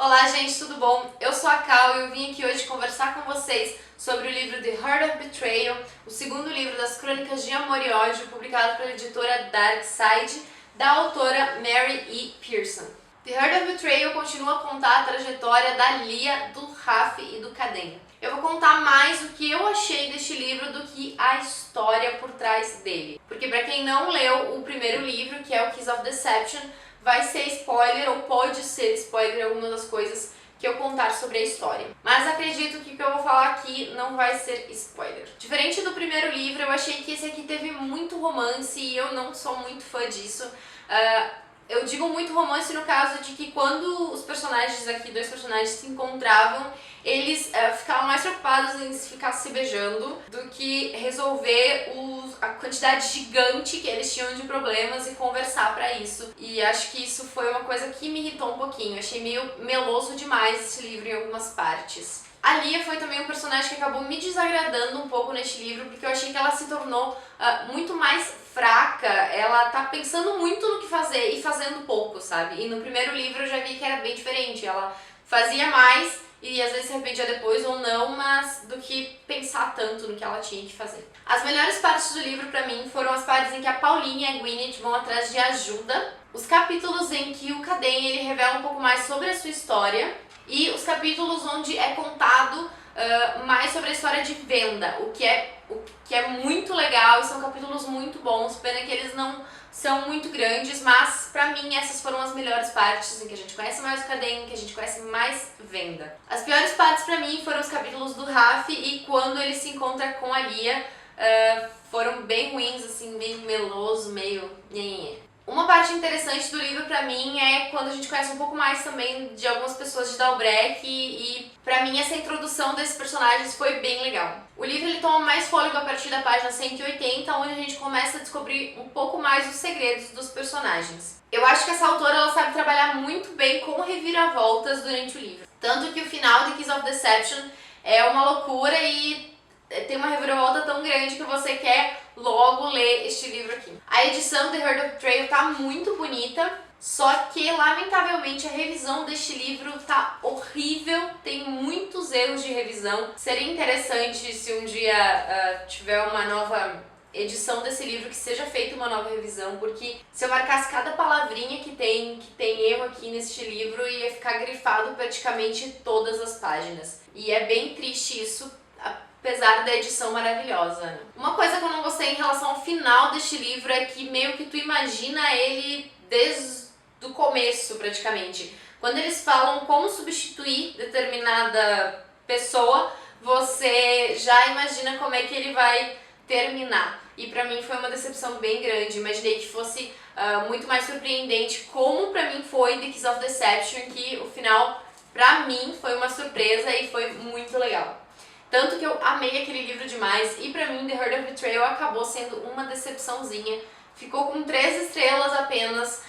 Olá gente, tudo bom? Eu sou a Cal e eu vim aqui hoje conversar com vocês sobre o livro The Heart of Betrayal, o segundo livro das Crônicas de Amor e Ódio, publicado pela editora Dark Side, da autora Mary E. Pearson. The Heart of Betrayal continua a contar a trajetória da Lia, do Raf e do Caden. Eu vou contar mais o que eu achei deste livro do que a história por trás dele. Porque para quem não leu o primeiro livro, que é o Kiss of Deception, vai ser spoiler ou pode ser spoiler algumas das coisas que eu contar sobre a história. Mas acredito que o que eu vou falar aqui não vai ser spoiler. Diferente do primeiro livro, eu achei que esse aqui teve muito romance e eu não sou muito fã disso. Eu digo muito romance no caso de que quando os personagens aqui, dois personagens, se encontravam, eles ficavam mais preocupados em ficar se beijando do que resolver a quantidade gigante que eles tinham de problemas e conversar pra isso. E acho que isso foi uma coisa que me irritou um pouquinho. Achei meio meloso demais esse livro em algumas partes. A Lia foi também um personagem que acabou me desagradando um pouco neste livro, porque eu achei que ela se tornou muito mais fraca. Ela tá pensando muito no que fazer e fazendo pouco, sabe? E no primeiro livro eu já vi que era bem diferente. Ela fazia mais e às vezes se arrependia depois ou não, mas do que pensar tanto no que ela tinha que fazer. As melhores partes do livro pra mim foram as partes em que a Pauline e a Gwyneth vão atrás de ajuda, os capítulos em que o Caden ele revela um pouco mais sobre a sua história e os capítulos onde é contado mais sobre a história de venda, o que é muito legal e são capítulos muito bons. Pena que eles não são muito grandes, mas pra mim essas foram as melhores partes, em que a gente conhece mais o Caden, que a gente conhece mais venda. As piores partes pra mim foram os capítulos do Raf e quando ele se encontra com a Lia, foram bem ruins, assim, meio meloso, meio nhenhenhê. Uma parte interessante do livro pra mim é quando a gente conhece um pouco mais também de algumas pessoas de Dalbrek e pra mim essa introdução desses personagens foi bem legal. O livro ele toma mais fôlego a partir da página 180, onde a gente começa a descobrir um pouco mais os segredos dos personagens. Eu acho que essa autora ela sabe trabalhar muito bem com reviravoltas durante o livro. Tanto que o final de Kiss of Deception é uma loucura e tem uma reviravolta tão grande que você quer logo ler este livro aqui. A edição The Heart of Betrayal tá muito bonita, só que lamentavelmente a revisão deste livro tá horrível, tem muitos erros de revisão. Seria interessante se um dia tiver uma nova edição desse livro que seja feita uma nova revisão, porque se eu marcasse cada palavrinha que tem erro aqui neste livro, ia ficar grifado praticamente todas as páginas. E é bem triste isso, apesar da edição maravilhosa. Uma coisa que eu não gostei em relação ao final deste livro é que meio que tu imagina ele desde o começo, praticamente. Quando eles falam como substituir determinada pessoa, você já imagina como é que ele vai terminar. E pra mim foi uma decepção bem grande. Imaginei que fosse muito mais surpreendente, como pra mim foi The Kiss of Deception, que o final, pra mim, foi uma surpresa e foi muito legal. Tanto que eu amei aquele livro demais e pra mim The Heart of Betrayal acabou sendo uma decepçãozinha. Ficou com 3 estrelas apenas.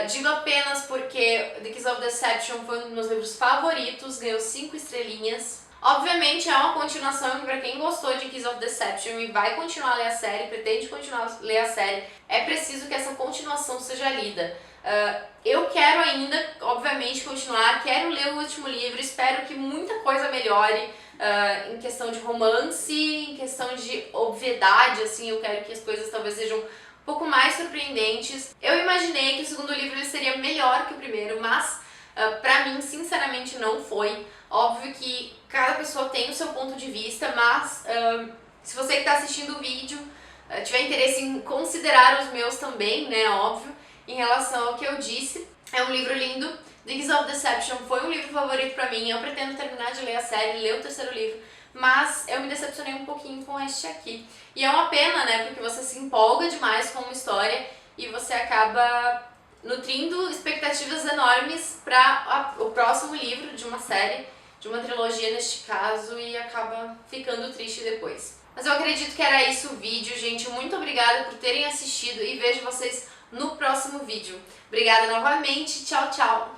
Digo apenas porque The Kiss of Deception foi um dos meus livros favoritos, ganhou 5 estrelinhas. Obviamente é uma continuação que pra quem gostou de Kiss of Deception e vai continuar a ler a série, pretende continuar a ler a série, é preciso que essa continuação seja lida. Eu quero ainda, obviamente, continuar, quero ler o último livro, espero que muita coisa melhore em questão de romance, em questão de obviedade, assim, eu quero que as coisas talvez sejam um pouco mais surpreendentes. Eu imaginei que o segundo livro ele seria melhor que o primeiro, mas pra mim, sinceramente, não foi. Óbvio que cada pessoa tem o seu ponto de vista, mas se você que está assistindo o vídeo tiver interesse em considerar os meus também, né, óbvio, em relação ao que eu disse, é um livro lindo. The Kiss of Deception foi um livro favorito pra mim, eu pretendo terminar de ler a série, ler o terceiro livro, mas eu me decepcionei um pouquinho com este aqui. E é uma pena, né, porque você se empolga demais com uma história e você acaba nutrindo expectativas enormes para o próximo livro de uma série, de uma trilogia neste caso, e acaba ficando triste depois. Mas eu acredito que era isso o vídeo, gente. Muito obrigada por terem assistido e vejo vocês no próximo vídeo. Obrigada novamente, tchau, tchau!